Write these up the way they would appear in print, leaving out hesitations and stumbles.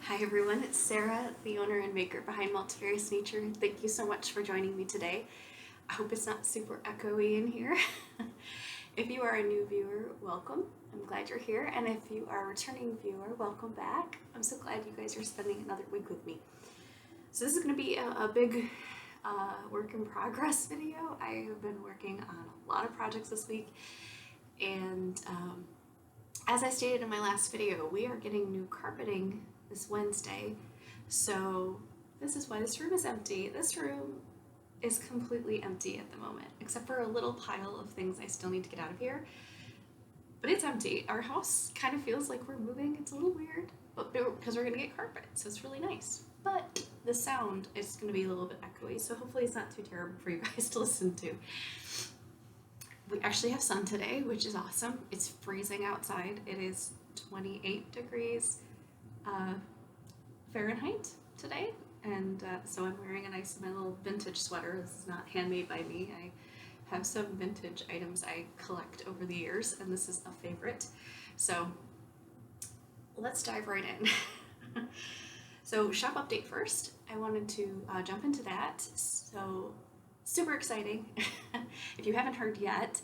Hi everyone, it's Sarah, the owner and maker behind Multifarious Nature. Thank you so much for joining me today. I hope it's not super echoey in here. If you are a new viewer, welcome. I'm glad you're here. And if you are a returning viewer, welcome back. I'm so glad you guys are spending another week with me. So this is going to be a big work in progress video. I have been working on a lot of projects this week, and as I stated in my last video, we are getting new carpeting this Wednesday. So this is why this room is empty. This room is completely empty at the moment, except for a little pile of things I still need to get out of here. But it's empty. Our house kind of feels like we're moving. It's a little weird, but because we're gonna get carpet, so it's really nice. But the sound is gonna be a little bit echoey, so hopefully it's not too terrible for you guys to listen to. We actually have sun today, which is awesome. It's freezing outside. It is 28 degrees Fahrenheit today, and so I'm wearing my little vintage sweater. This is not handmade by me. I have some vintage items I collect over the years, and this is a favorite. So let's dive right in. So shop update first. I wanted to jump into that. So super exciting. If you haven't heard yet,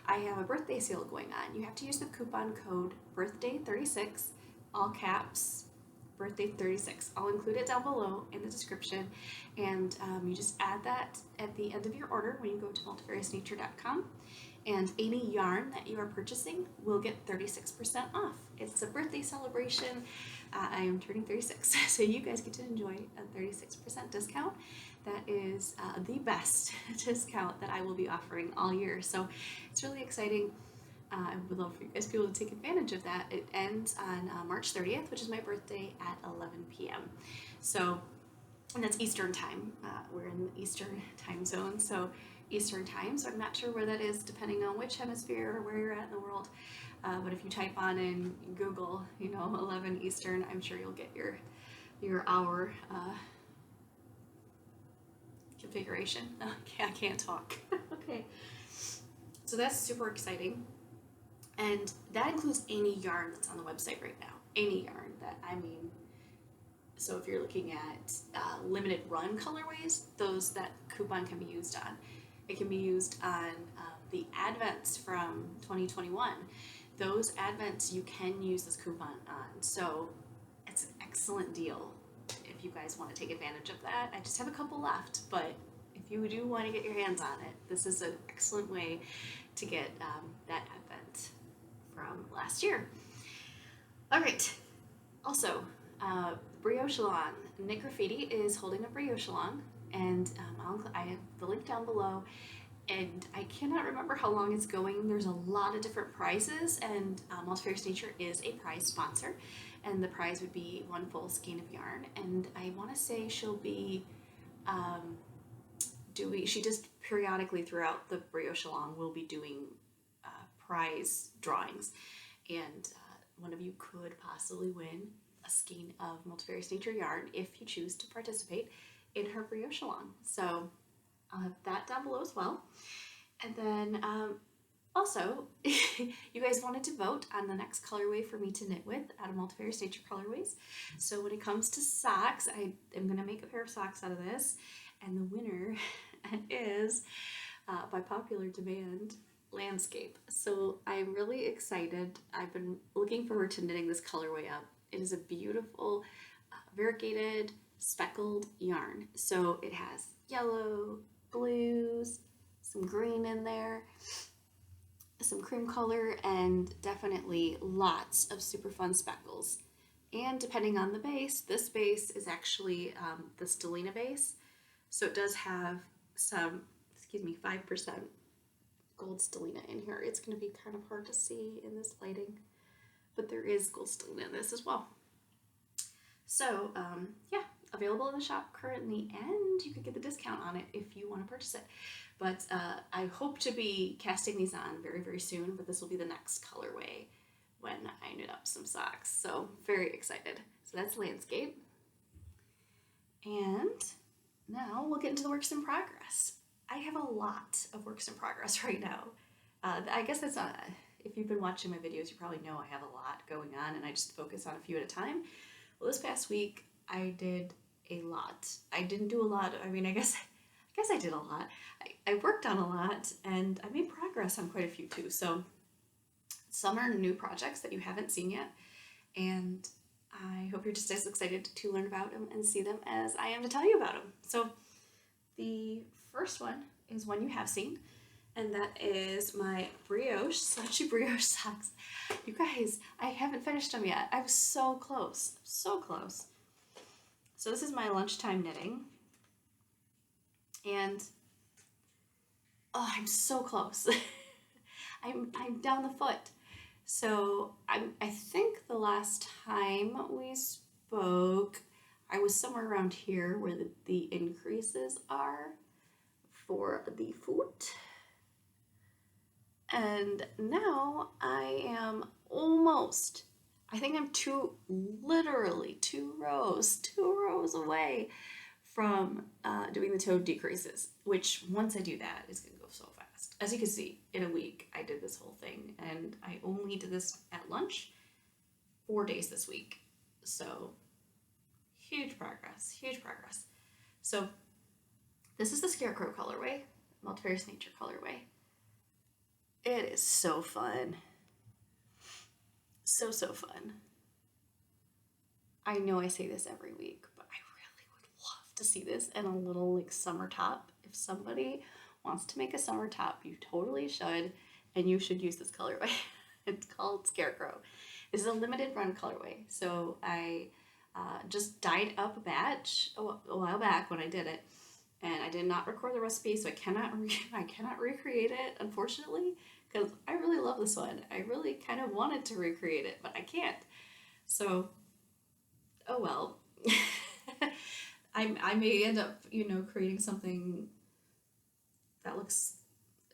I have a birthday sale going on. You have to use the coupon code birthday36, all caps, birthday 36. I'll include it down below in the description, and you just add that at the end of your order when you go to multifariousnature.com, and any yarn that you are purchasing will get 36% off. It's a birthday celebration. I am turning 36, so you guys get to enjoy a 36% discount. That is the best discount that I will be offering all year, so it's really exciting. I would love for you guys to be able to take advantage of that. It ends on March 30th, which is my birthday, at 11 p.m. So, and that's Eastern time. We're in the Eastern time zone, so Eastern time. So I'm not sure where that is, depending on which hemisphere or where you're at in the world. But if you type on in Google, 11 Eastern, I'm sure you'll get your hour configuration. Okay, I can't talk. Okay, so that's super exciting. And that includes any yarn that's on the website right now. Any yarn so if you're looking at limited run colorways, that coupon can be used on. It can be used on the Advents from 2021. Those Advents you can use this coupon on. So it's an excellent deal if you guys want to take advantage of that. I just have a couple left, but if you do want to get your hands on it, this is an excellent way to get that Advent from last year. All right. Also, brioche-a-long. Nick Graffiti is holding a brioche-a-long, and I have the link down below. And I cannot remember how long it's going. There's a lot of different prizes, and Multifarious Nature is a prize sponsor, and the prize would be one full skein of yarn. And I want to say she'll be she just periodically throughout the brioche-a-long will be doing prize drawings, and one of you could possibly win a skein of Multifarious Nature yarn if you choose to participate in her brioche-a-long. So I'll have that down below as well. And then also, you guys wanted to vote on the next colorway for me to knit with out of Multifarious Nature colorways. So when it comes to socks, I am going to make a pair of socks out of this, and the winner is, by popular demand, Landscape. So I'm really excited. I've been looking forward to knitting this colorway up. It is a beautiful variegated speckled yarn. So it has yellow, blues, some green in there, some cream color, and definitely lots of super fun speckles. And depending on the base, this base is actually the Stellina base. So it does have some, 5% gold stellina in here. It's going to be kind of hard to see in this lighting, but there is gold stellina in this as well. So yeah, available in the shop currently, and you could get the discount on it if you want to purchase it. But I hope to be casting these on very, very soon, but this will be the next colorway when I knit up some socks. So very excited. So that's Landscape. And now we'll get into the works in progress. I have a lot of works in progress right now. I guess that's if you've been watching my videos, you probably know I have a lot going on, and I just focus on a few at a time. Well, this past week I did a lot. I didn't do a lot. I mean, I guess I did a lot. I worked on a lot and I made progress on quite a few too. So some are new projects that you haven't seen yet, and I hope you're just as excited to learn about them and see them as I am to tell you about them. So the first one is one you have seen, and that is my slouchy brioche socks. You guys, I haven't finished them yet. I was so close, so close. So this is my lunchtime knitting, and oh, I'm so close. I'm down the foot. So I think the last time we spoke, I was somewhere around here where the increases are for the foot. And now I am almost, I think I'm literally two rows away from doing the toe decreases, which once I do that is going to go so fast. As you can see, in a week, I did this whole thing, and I only did this at lunch 4 days this week. So huge progress, huge progress. So this is the Scarecrow colorway, Multifarious Nature colorway. It is so fun. So fun. I know I say this every week, but I really would love to see this in a little like summer top. If somebody wants to make a summer top, you totally should, and you should use this colorway. It's called Scarecrow. This is a limited run colorway. So I just dyed up a batch a while back when I did it, and I did not record the recipe, so I cannot recreate it, unfortunately, because I really love this one. I really kind of wanted to recreate it, but I can't. So, oh well. I may end up, creating something that looks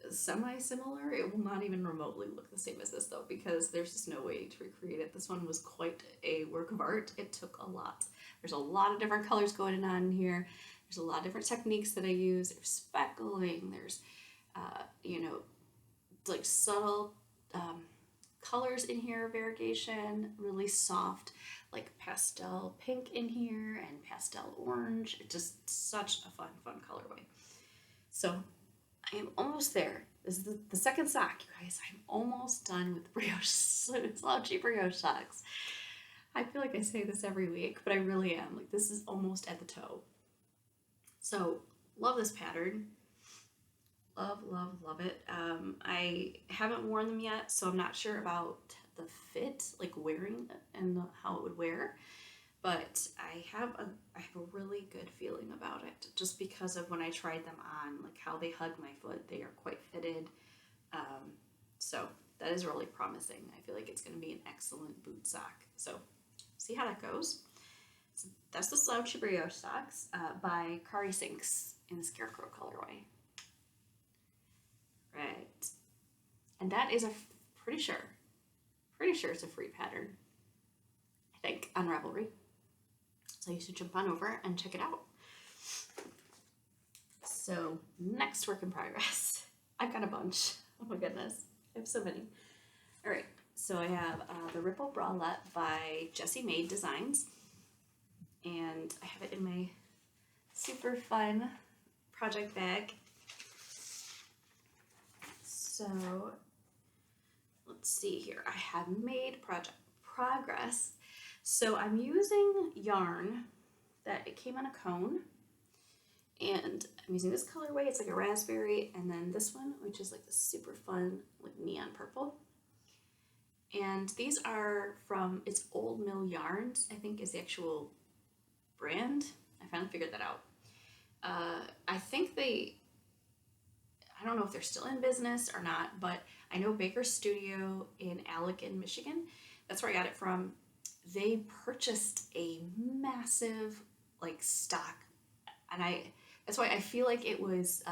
semi-similar. It will not even remotely look the same as this though, because there's just no way to recreate it. This one was quite a work of art. It took a lot. There's a lot of different colors going on in here. There's a lot of different techniques that I use. There's speckling, there's, like subtle colors in here, variegation, really soft, like pastel pink in here and pastel orange. It's just such a fun colorway. So I am almost there. This is the second sock, you guys. I'm almost done with slouchy brioche socks. I feel like I say this every week, but I really am. Like, this is almost at the toe. So, love this pattern. Love it. I haven't worn them yet, so I'm not sure about the fit, like wearing and how it would wear. But I have a really good feeling about it, just because of when I tried them on, like how they hug my foot. They are quite fitted. So that is really promising. I feel like it's going to be an excellent boot sock. So see how that goes. So that's the Slouchy Brioche socks by Kari Sinks in the Scarecrow colorway. Right. And that is pretty sure it's a free pattern, I think, on Ravelry. So you should jump on over and check it out. So next work in progress. I've got a bunch. Oh my goodness. I have so many. All right. So I have the Ripple Bralette by Jessie Made Designs. And I have it in my super fun project bag. So let's see here. I have made progress. So I'm using yarn that it came on a cone, and I'm using this colorway. It's like a raspberry, and then this one, which is like the super fun, like neon purple. And these are from, it's Old Mill Yarns, I think is the actual brand. I finally figured that out. I think I don't know if they're still in business or not, but I know Baker's Studio in Allegan, Michigan, that's where I got it from. They purchased a massive like stock, and that's why I feel like it was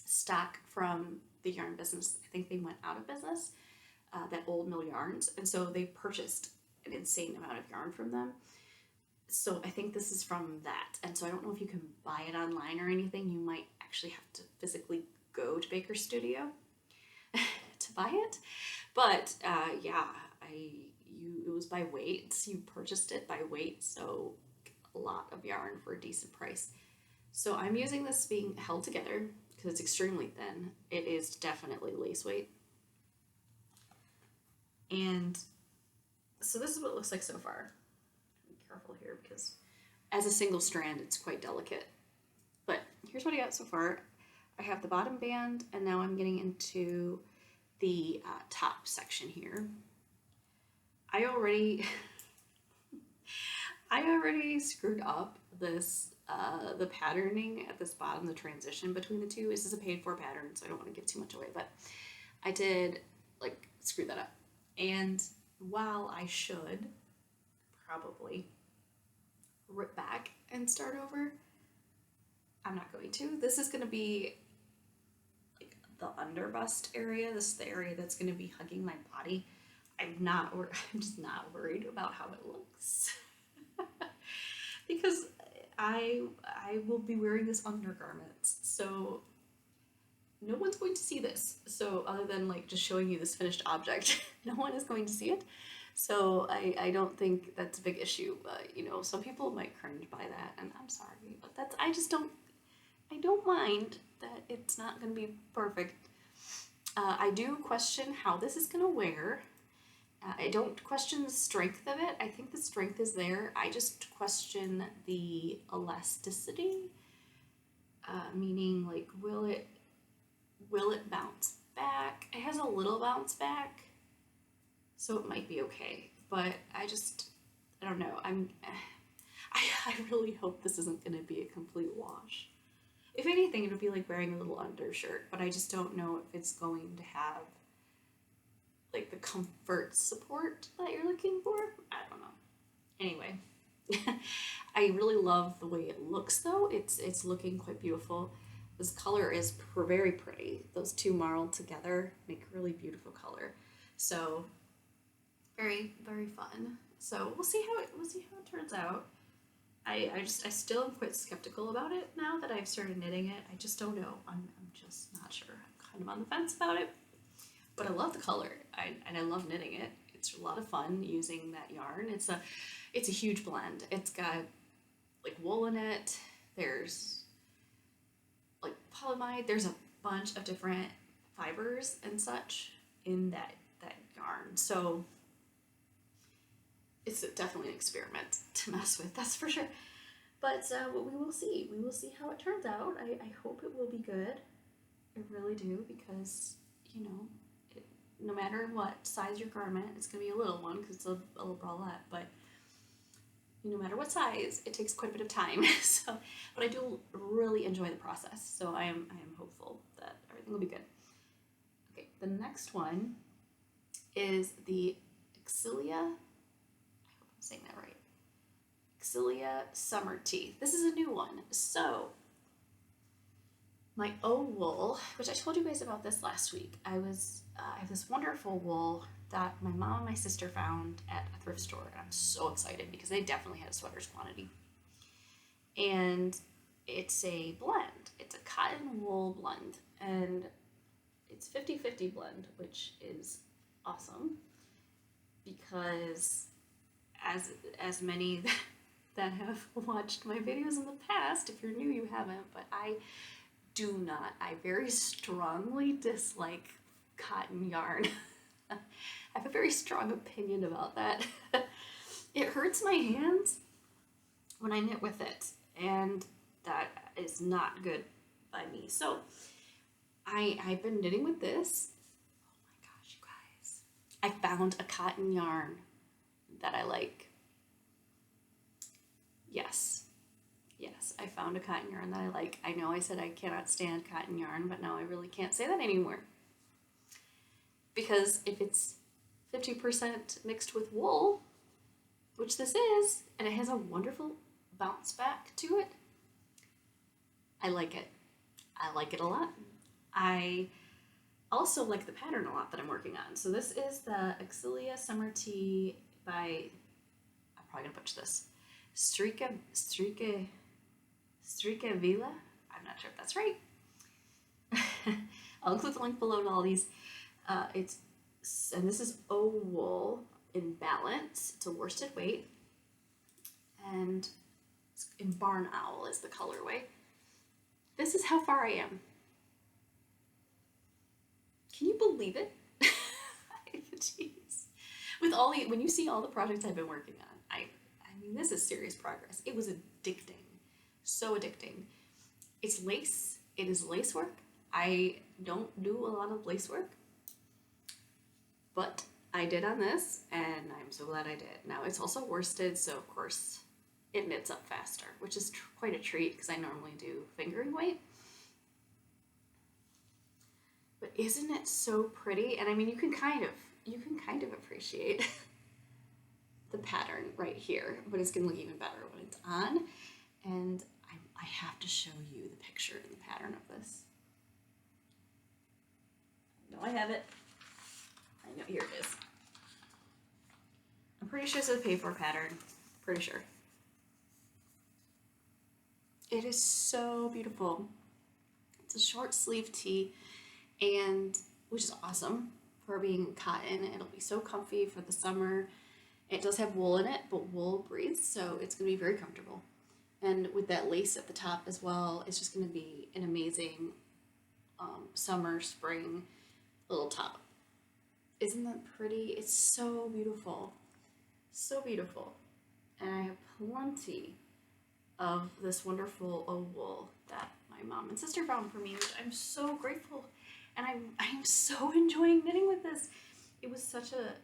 stock from the yarn business. I think they went out of business, that Old Mill Yarns, and so they purchased an insane amount of yarn from them. So I think this is from that, and so I don't know if you can buy it online or anything. You might actually have to physically go to Baker's Studio to buy it, but yeah, I it was by weight. You purchased it by weight, so a lot of yarn for a decent price. So I'm using this being held together because it's extremely thin. It is definitely lace weight. And so this is what it looks like so far. Be careful here because as a single strand, it's quite delicate. But here's what I got so far. I have the bottom band, and now I'm getting into the top section here. I already screwed up this the patterning at this bottom, the transition between the two. This is a paid for pattern, so I don't want to give too much away, but I did like screw that up. And while I should probably rip back and start over, I'm not going to. This is going to be like the under bust area. This is the area that's going to be hugging my body. I'm just not worried about how it looks because I will be wearing this undergarments, so no one's going to see this. So other than like just showing you this finished object, no one is going to see it. So I don't think that's a big issue. You know, some people might cringe by that, and I'm sorry, but I don't mind that it's not going to be perfect. I do question how this is going to wear. I don't question the strength of it. I think the strength is there. I just question the elasticity, meaning like will it bounce back? It has a little bounce back, so it might be okay. But I don't know. I really hope this isn't going to be a complete wash. If anything, it'll be like wearing a little undershirt, but I just don't know if it's going to have like the comfort support that you're looking for. I don't know. Anyway, I really love the way it looks though. It's looking quite beautiful. This color is very pretty. Those two marled together make a really beautiful color. So very, very fun. So we'll see how it turns out. I still am quite skeptical about it now that I've started knitting it. I just don't know. I'm just not sure. I'm kind of on the fence about it. But I love the color, and I love knitting it. It's a lot of fun using that yarn. It's a huge blend. It's got like wool in it. There's like polyamide. There's a bunch of different fibers and such in that yarn. So it's definitely an experiment to mess with, that's for sure. But we will see. We will see how it turns out. I hope it will be good. I really do, because, you know, no matter what size your garment, it's going to be a little one because it's a little bralette, but no matter what size, it takes quite a bit of time. So, but I do really enjoy the process. So I am hopeful that everything will be good. Okay, the next one is the Exilia. I hope I'm saying that right. Exilia Summer Tea. This is a new one. So my wool, which I told you guys about this last week, I have this wonderful wool that my mom and my sister found at a thrift store, and I'm so excited because they definitely had a sweaters quantity. And it's a blend. It's a cotton wool blend, and it's 50-50 blend, which is awesome because as many that have watched my videos in the past, if you're new, you haven't, but I very strongly dislike cotton yarn. I have a very strong opinion about that. It hurts my hands when I knit with it, and that is not good by me. So I've been knitting with this. Oh my gosh, you guys. I found a cotton yarn that I like. Yes, I found a cotton yarn that I like. I know I said I cannot stand cotton yarn, but now I really can't say that anymore. Because if it's 50% mixed with wool, which this is, and it has a wonderful bounce back to it, I like it. I like it a lot. I also like the pattern a lot that I'm working on. So this is the Exilia Summer Tea by, I'm probably gonna butcher this, Strika Vila. I'm not sure if that's right. I'll include the link below to all these. And this is wool. in balance. It's a worsted weight, and in Barn Owl is the colorway. This is how far I am. Can you believe it? Jeez. With all the, when you see all the projects I've been working on, I mean, this is serious progress. It was addicting, so addicting. It's lace. It is lace work. I don't do a lot of lace work, but I did on this, and I'm so glad I did. Now it's also worsted, so of course it knits up faster, which is quite a treat because I normally do fingering weight. But isn't it so pretty? And I mean, you can kind of appreciate the pattern right here, but it's gonna look even better when it's on. And I have to show you the picture and the pattern of this. I know I have it. I know, here it is. I'm pretty sure it's a pay-for pattern. Pretty sure. It is so beautiful. It's a short sleeve tee, and which is awesome for being cotton. It'll be so comfy for the summer. It does have wool in it, but wool breathes, so it's gonna be very comfortable. And with that lace at the top as well, it's just gonna be an amazing summer, spring little top. Isn't that pretty? It's so beautiful. So beautiful. And I have plenty of this wonderful wool that my mom and sister found for me, which I'm so grateful. And I'm so enjoying knitting with this. It was such a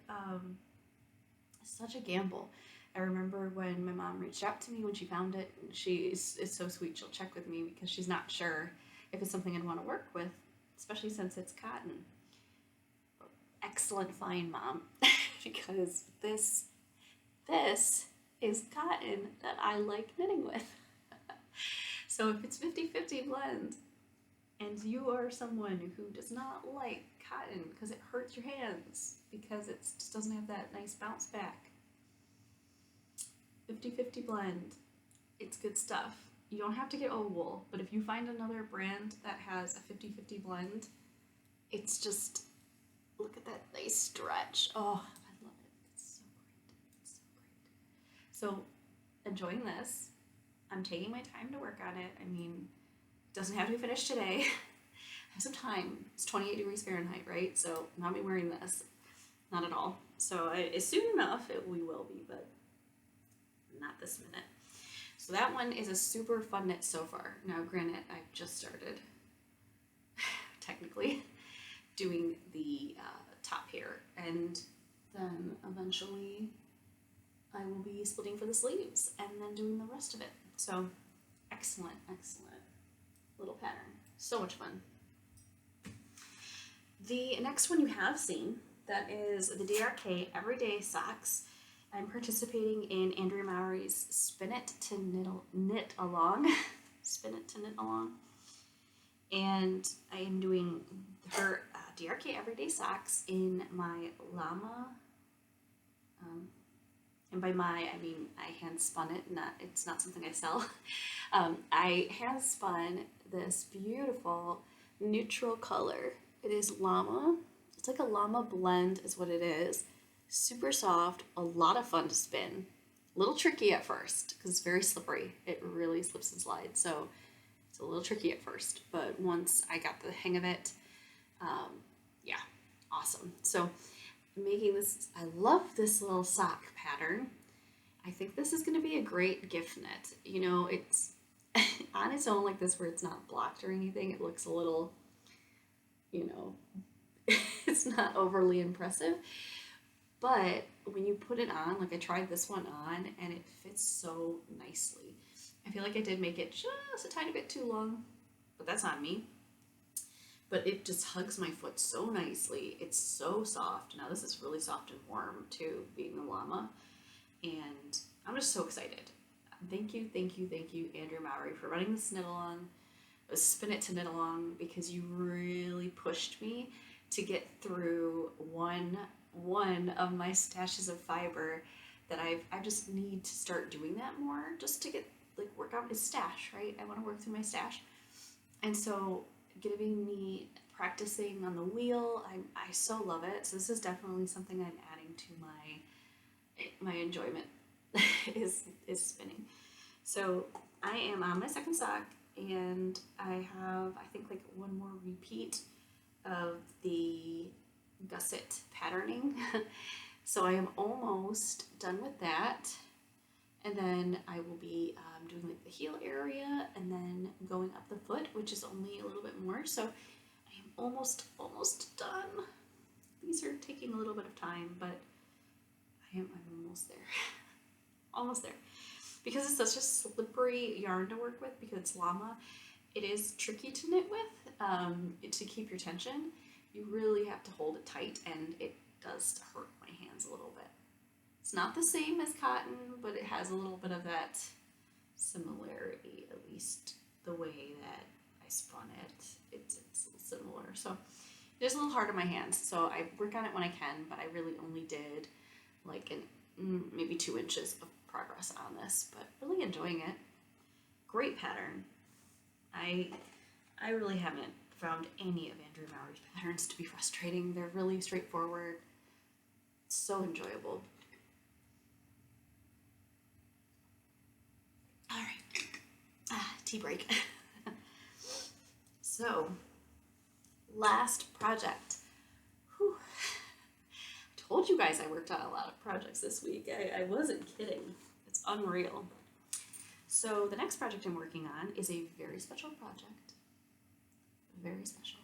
gamble. I remember when my mom reached out to me when she found it, and it's so sweet. She'll check with me because she's not sure if it's something I'd want to work with, especially since it's cotton. Excellent find, Mom, because this is cotton that I like knitting with. So if it's 50-50 blend, and you are someone who does not like cotton because it hurts your hands, because it just doesn't have that nice bounce back, 50-50 blend, it's good stuff. You don't have to get wool, but if you find another brand that has a 50-50 blend, it's just, look at that nice stretch. Oh, I love it. It's so great. It's so great. So, enjoying this. I'm taking my time to work on it. I mean, it doesn't have to be finished today. I have some time. It's 28 degrees Fahrenheit, right? So, I'm not be wearing this. Not at all. So, soon enough, we will be, but not this minute. So that one is a super fun knit so far. Now, granted, I've just started, technically, doing the top here, and then eventually I will be splitting for the sleeves and then doing the rest of it. So excellent, excellent little pattern. So much fun. The next one you have seen, that is the DRK Everyday Socks. I'm participating in Andrea Mowry's Spin It to Knit Along. Spin It to Knit Along. And I am doing her DRK Everyday Socks in my llama. And by my, I mean I hand spun it. It's not something I sell. I hand spun this beautiful neutral color. It is llama. It's like a llama blend is what it is. Super soft, a lot of fun to spin. A little tricky at first because it's very slippery. It really slips and slides. So it's a little tricky at first, but once I got the hang of it, yeah, awesome. So making this, I love this little sock pattern. I think this is going to be a great gift knit. You know, it's on its own like this where it's not blocked or anything. It looks a little, you know, it's not overly impressive. But when you put it on, like I tried this one on and it fits so nicely. I feel like I did make it just a tiny bit too long, but that's on me. But it just hugs my foot so nicely. It's so soft. Now this is really soft and warm too, being the llama. And I'm just so excited. Thank you, Andrea Mowry, for running this knit along, Spin It to Knit Along, because you really pushed me to get through one of my stashes of fiber that I just need to start doing that more, just to get, like, work out my stash, right? I want to work through my stash. And so giving me practicing on the wheel, I so love it. So this is definitely something I'm adding to my my enjoyment is spinning. So I am on my second sock, and I have, I think, like one more repeat of the gusset patterning. So I am almost done with that. And then I will be doing like the heel area and then going up the foot, which is only a little bit more. So I am almost done. These are taking a little bit of time, but I'm almost there. Almost there. Because it's such a slippery yarn to work with, because it's llama, it is tricky to knit with, to keep your tension. You really have to hold it tight, and it does hurt my hands a little bit. It's not the same as cotton, but it has a little bit of that similarity, at least the way that I spun it. It's similar. So it is a little hard on my hands. So I work on it when I can, but I really only did like maybe 2 inches of progress on this, but really enjoying it. Great pattern. I really haven't found any of Andrew Maury's patterns to be frustrating. They're really straightforward. So enjoyable. All right, tea break. So, last project. Whew. I told you guys I worked on a lot of projects this week. I wasn't kidding. It's unreal. So the next project I'm working on is a very special project. Very special.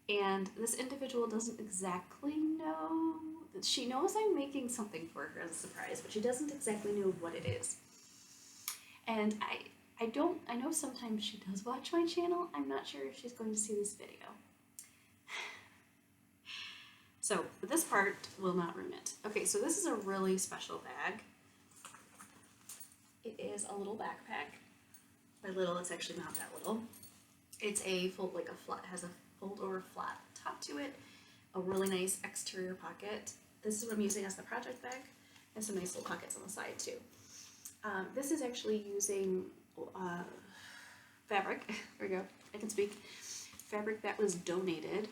And this individual doesn't exactly know. She knows I'm making something for her as a surprise, but she doesn't exactly know what it is. And I know sometimes she does watch my channel. I'm not sure if she's going to see this video. So this part will not ruin it. Okay, so this is a really special bag. It is a little backpack. By little, it's actually not that little. It's a has a fold over flat top to it, a really nice exterior pocket. This is what I'm using as the project bag, and some nice little pockets on the side too. This is actually using fabric. There we go. I can speak. Fabric that was donated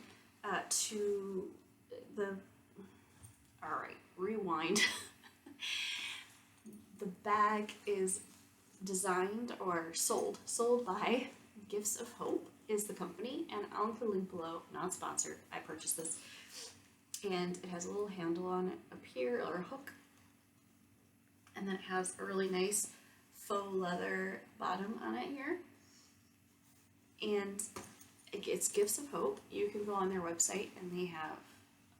to the. All right, rewind. The bag is designed or sold by Gifts of Hope is the company, and I'll include a link below. Not sponsored. I purchased this, and it has a little handle on it up here, or a hook. And then it has a really nice faux leather bottom on it here. And it's Gifts of Hope. You can go on their website, and they have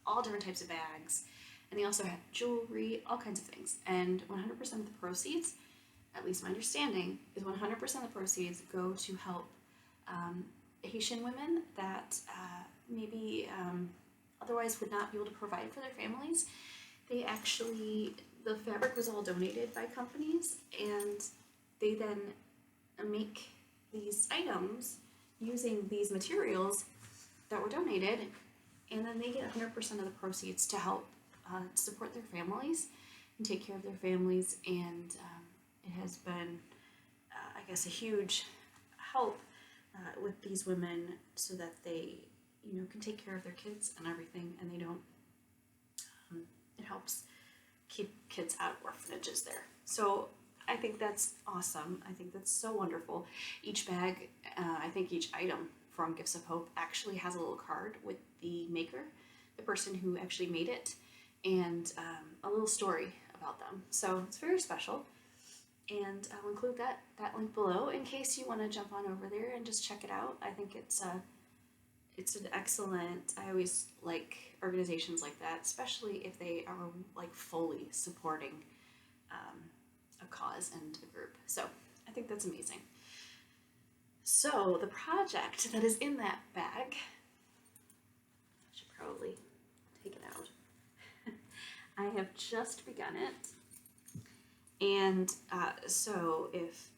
all different types of bags. And they also have jewelry, all kinds of things. And 100% of the proceeds, at least my understanding, is 100% of the proceeds go to help Haitian women that maybe otherwise would not be able to provide for their families. The fabric was all donated by companies, and they then make these items using these materials that were donated, and then they get 100% of the proceeds to help support their families and take care of their families. And it has been, I guess, a huge help with these women, so that they, can take care of their kids and everything, and they don't. It helps keep kids out of orphanages there. So I think that's awesome. I think that's so wonderful. Each bag, I think each item from Gifts of Hope actually has a little card with the maker, the person who actually made it, and a little story about them. So it's very special. And I'll include that link below in case you want to jump on over there and just check it out. I think it's an excellent. I always like organizations like that, especially if they are like fully supporting a cause and a group. So I think that's amazing. So the project that is in that bag, I should probably take it out. I have just begun it, and so if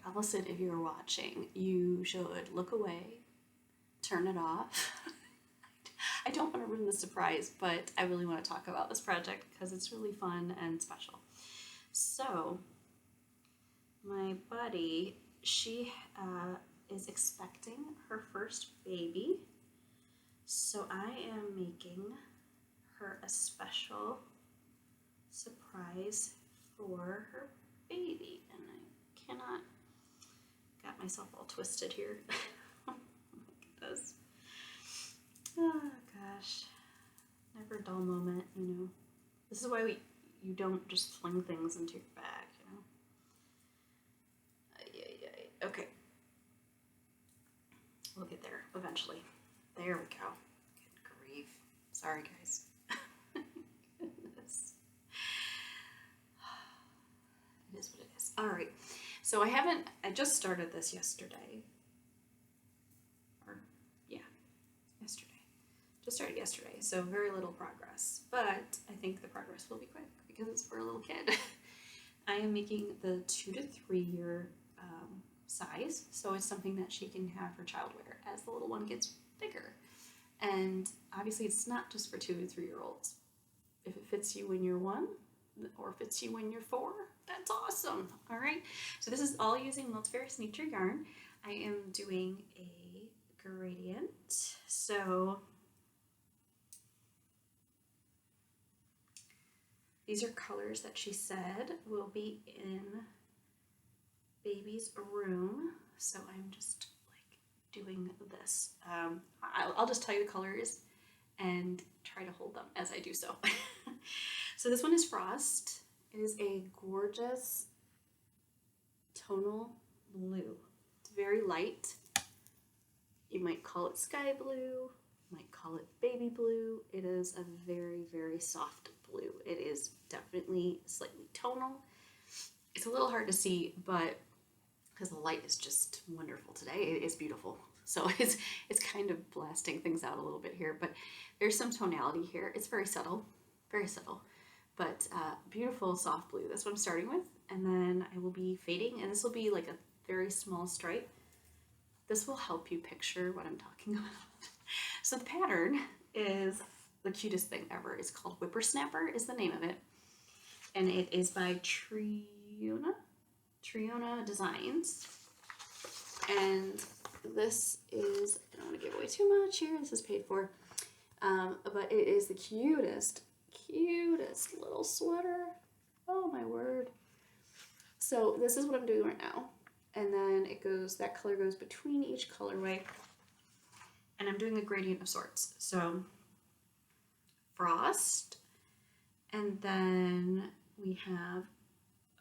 Allison, if you're watching, you should look away, turn it off. I don't want to ruin the surprise, but I really want to talk about this project because it's really fun and special. So my buddy, she is expecting her first baby, so I am making her a special surprise for her baby. And I cannot, got myself all twisted here. Oh my goodness. Oh gosh, never a dull moment, you know. This is why you don't just fling things into your bag, you know. Okay, we'll get there eventually. There we go. Good grief. Sorry, guys. Goodness. It is what it is. All right. So I just started this yesterday. Or, yeah, yesterday. Just started yesterday, so very little progress. But I think the progress will be quick because it's for a little kid. I am making the 2 to 3 year size, so it's something that she can have for child wear as the little one gets bigger. And obviously it's not just for 2 to 3 year olds. If it fits you when you're 1 or fits you when you're 4, that's awesome. All right, so this is all using Multifarious Nature yarn. I am doing a gradient, so these are colors that she said will be in baby's room. So I'm just like doing this. I'll just tell you the colors and try to hold them as I do so. So this one is Frost. It is a gorgeous tonal blue. It's very light. You might call it sky blue, you might call it baby blue. It is a very, very soft blue. It is definitely slightly tonal. It's a little hard to see, but because the light is just wonderful today, it is beautiful. So it's kind of blasting things out a little bit here, but there's some tonality here. It's very subtle, but beautiful soft blue. That's what I'm starting with, and then I will be fading, and this will be like a very small stripe. This will help you picture what I'm talking about. So the pattern is the cutest thing ever. It's called Whippersnapper is the name of it. And it is by Triona Designs. And this is, I don't want to give away too much here. This is paid for. But it is the cutest little sweater. Oh my word. So this is what I'm doing right now. And then it goes, that color goes between each colorway. And I'm doing a gradient of sorts. So Frost, and then we have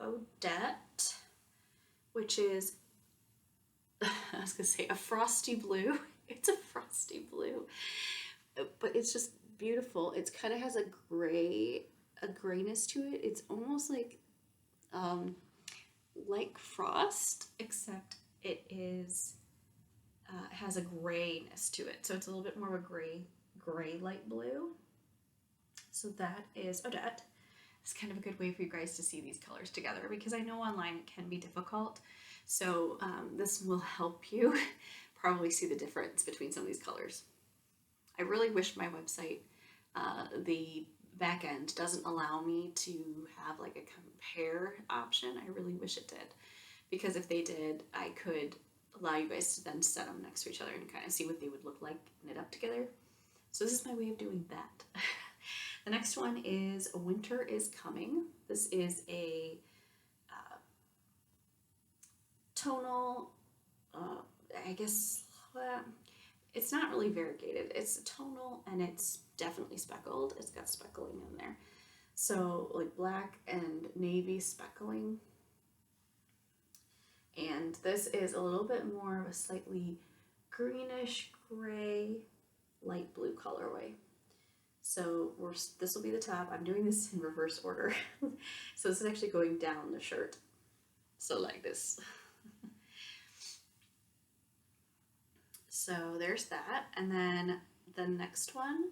Odette, which is, I was gonna say a frosty blue. It's a frosty blue, but it's just beautiful. It's kind of has a grayness to it. It's almost like frost, except it is has a grayness to it. So it's a little bit more of a gray light blue. So that is Odette. It's kind of a good way for you guys to see these colors together, because I know online it can be difficult. So this will help you probably see the difference between some of these colors. I really wish my website, the back end doesn't allow me to have like a compare option. I really wish it did, because if they did, I could allow you guys to then set them next to each other and kind of see what they would look like knit up together. So this is my way of doing that. The next one is Winter is Coming. This is a tonal, I guess, it's not really variegated. It's tonal and it's definitely speckled. It's got speckling in there. So like black and navy speckling. And this is a little bit more of a slightly greenish gray, light blue colorway. So this will be the top. I'm doing this in reverse order. So this is actually going down the shirt. So like this. So there's that. And then the next one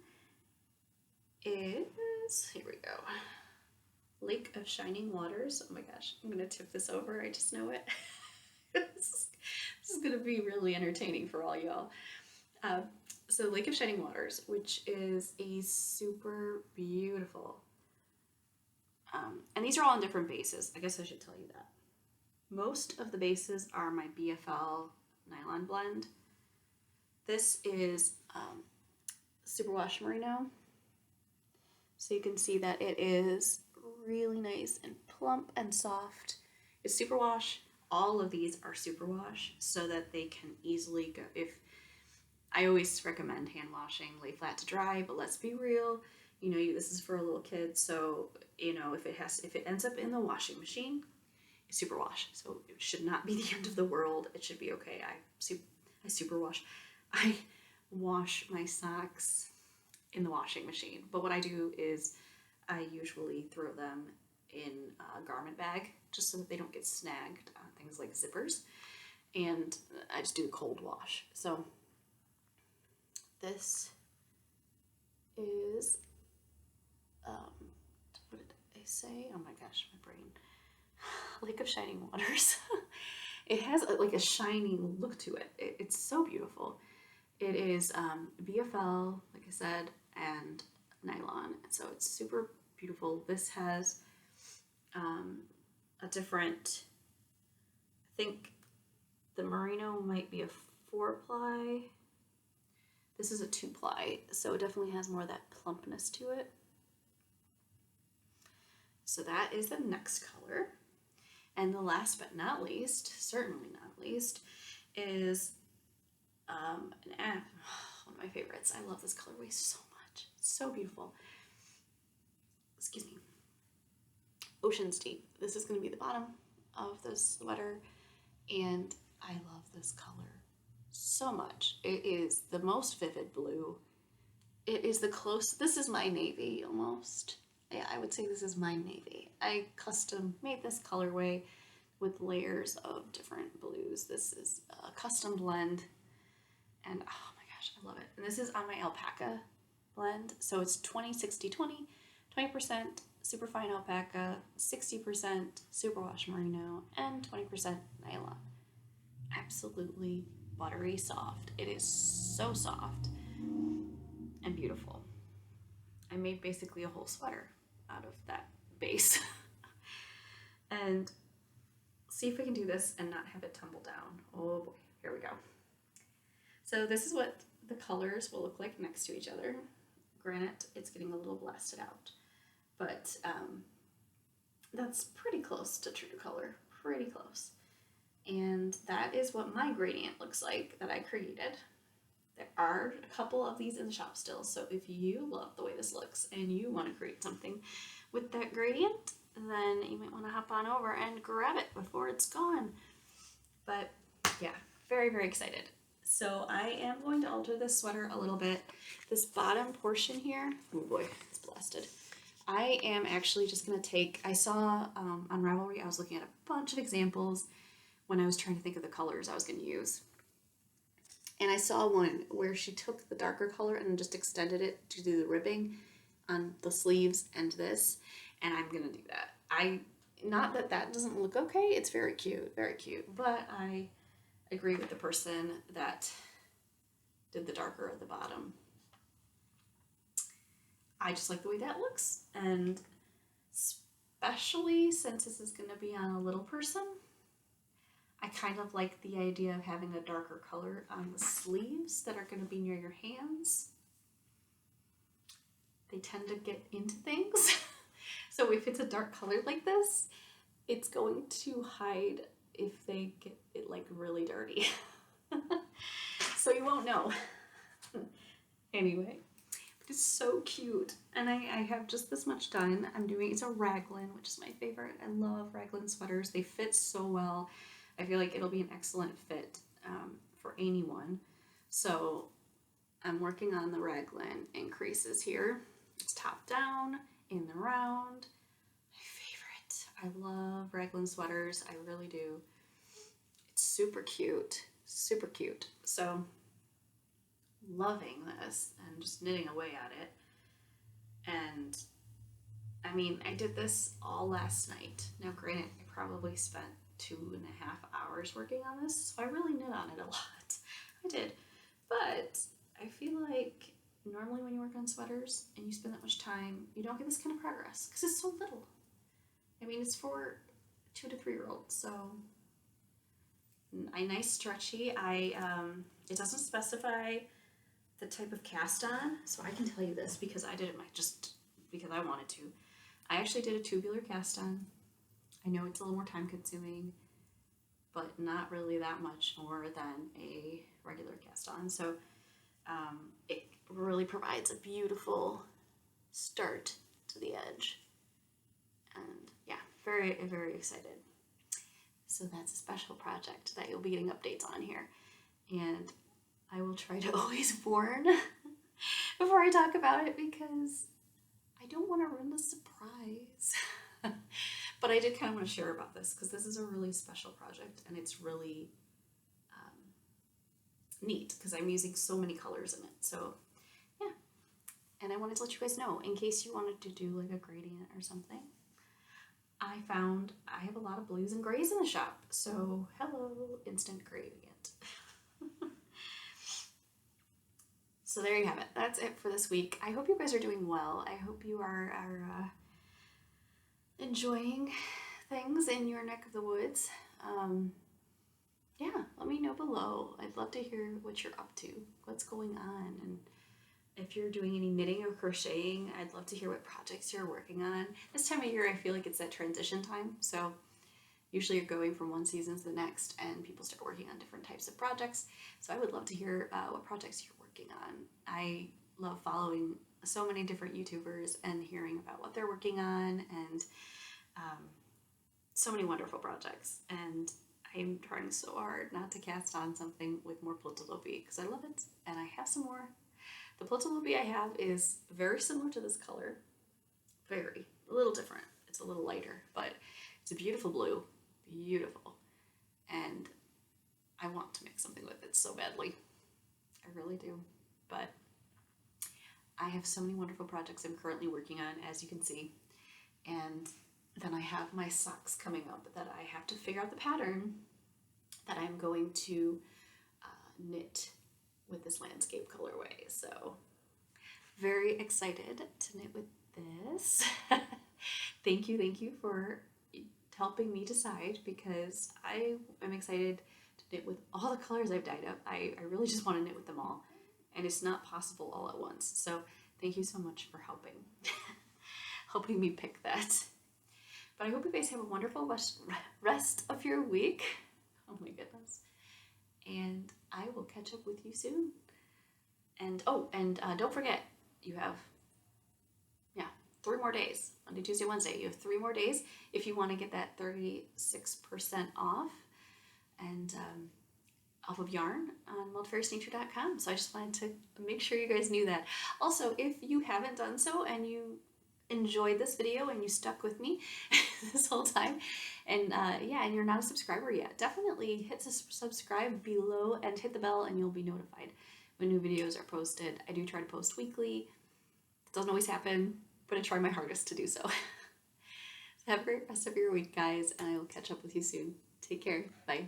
is, here we go, Lake of Shining Waters. Oh my gosh, I'm gonna tip this over. I just know it. This is gonna be really entertaining for all y'all. So Lake of Shining Waters, which is a super beautiful, and these are all on different bases. I guess I should tell you that. Most of the bases are my BFL nylon blend. This is Superwash Merino. So you can see that it is really nice and plump and soft. It's superwash. All of these are superwash so that they can easily go. If I always recommend hand washing, lay flat to dry, but let's be real, you know, this is for a little kid, so you know, if it ends up in the washing machine, it's superwash. So it should not be the end of the world. It should be okay. I superwash. I wash my socks in the washing machine, but what I do is I usually throw them in a garment bag just so that they don't get snagged on things like zippers, and I just do a cold wash. So this is what did I say? Oh my gosh, my brain. Lake of Shining Waters. It has like a shiny look to it. It's so beautiful. It is BFL, like I said, and nylon, so it's super beautiful. This has a different, I think the merino might be a 4-ply. This is a 2-ply, so it definitely has more of that plumpness to it. So that is the next color. And the last but not least, certainly not least, is one of my favorites. I love this colorway so much. It's so beautiful. Excuse me. Ocean's Deep. This is going to be the bottom of this sweater, and I love this color so much. It is the most vivid blue. It is the close. This is my navy almost. Yeah, I would say this is my navy. I custom made this colorway with layers of different blues. This is a custom blend, and oh my gosh, I love it. And this is on my alpaca blend, so it's 20-60-20, 20% superfine alpaca, 60% superwash merino, and 20% nylon. Absolutely buttery soft. It is so soft and beautiful. I made basically a whole sweater out of that base. And see if we can do this and not have it tumble down. Oh boy, here we go. So this is what the colors will look like next to each other. Granted, it's getting a little blasted out, but that's pretty close to true to color, pretty close. And that is what my gradient looks like that I created. There are a couple of these in the shop still, so if you love the way this looks and you want to create something with that gradient, then you might want to hop on over and grab it before it's gone. But yeah, very, very excited. So I am going to alter this sweater a little bit. This bottom portion here, oh boy, it's blasted. I am actually just going to take, I saw on Ravelry, I was looking at a bunch of examples when I was trying to think of the colors I was going to use. And I saw one where she took the darker color and just extended it to do the ribbing on the sleeves and this, and I'm going to do that. Not that that doesn't look okay, it's very cute, but I agree with the person that did the darker at the bottom. I just like the way that looks, and especially since this is going to be on a little person, I kind of like the idea of having a darker color on the sleeves that are going to be near your hands. They tend to get into things. So if it's a dark color like this, it's going to hide if they get it like really dirty. So you won't know. Anyway, it's so cute. And I have just this much done. It's a raglan, which is my favorite. I love raglan sweaters. They fit so well. I feel like it'll be an excellent fit for anyone. So I'm working on the raglan increases here. It's top down, in the round. My favorite. I love raglan sweaters. I really do. It's super cute. Super cute. So loving this and just knitting away at it. And I mean, I did this all last night. Now granted, I probably spent 2.5 hours working on this, so I really knit on it a lot. I did. But I feel like normally when you work on sweaters and you spend that much time, you don't get this kind of progress because it's so little. I mean, it's for 2 to 3 year olds, so a nice stretchy. It doesn't specify the type of cast on, so I can tell you this because I did it just because I wanted to. I actually did a tubular cast on. I know it's a little more time consuming, but not really that much more than a regular cast on. So it really provides a beautiful start to the edge. And yeah, very, very excited. So that's a special project that you'll be getting updates on here. And I will try to always warn before I talk about it because I don't want to ruin the surprise. But I did kind of want to share about this because this is a really special project and it's really neat because I'm using so many colors in it. So yeah, and I wanted to let you guys know in case you wanted to do like a gradient or something. I found I have a lot of blues and grays in the shop. So hello, instant gradient. So there you have it. That's it for this week. I hope you guys are doing well. I hope you are enjoying things in your neck of the woods. Yeah, let me know below. I'd love to hear what you're up to, what's going on, and if you're doing any knitting or crocheting, I'd love to hear what projects you're working on. This time of year, I feel like it's that transition time. So usually you're going from one season to the next and people start working on different types of projects. So I would love to hear what projects you're working on. I love following so many different YouTubers and hearing about what they're working on and so many wonderful projects. And I'm trying so hard not to cast on something with more Plötulope because I love it and I have some more. The Plötulope I have is very similar to this color. A little different. It's a little lighter, but it's a beautiful blue. Beautiful. And I want to make something with it so badly. I really do. But I have so many wonderful projects I'm currently working on, as you can see. And then I have my socks coming up that I have to figure out the pattern that I'm going to knit with this landscape colorway. So very excited to knit with this. Thank you for helping me decide because I am excited to knit with all the colors I've dyed up. I really just want to knit with them all and it's not possible all at once. So thank you so much for helping me pick that. But I hope you guys have a wonderful rest of your week. Oh my goodness. And I will catch up with you soon. And don't forget, you have 3 more days. Monday, Tuesday, Wednesday. You have 3 more days if you want to get that 36% off and off of yarn on multifariousnature.com. So I just wanted to make sure you guys knew that. Also, if you haven't done so and you enjoyed this video and you stuck with me this whole time and and you're not a subscriber yet, definitely hit subscribe below and hit the bell and you'll be notified when new videos are posted. I do try to post weekly. It doesn't always happen, but I try my hardest to do so. So have a great rest of your week, guys, and I will catch up with you soon. Take care. Bye.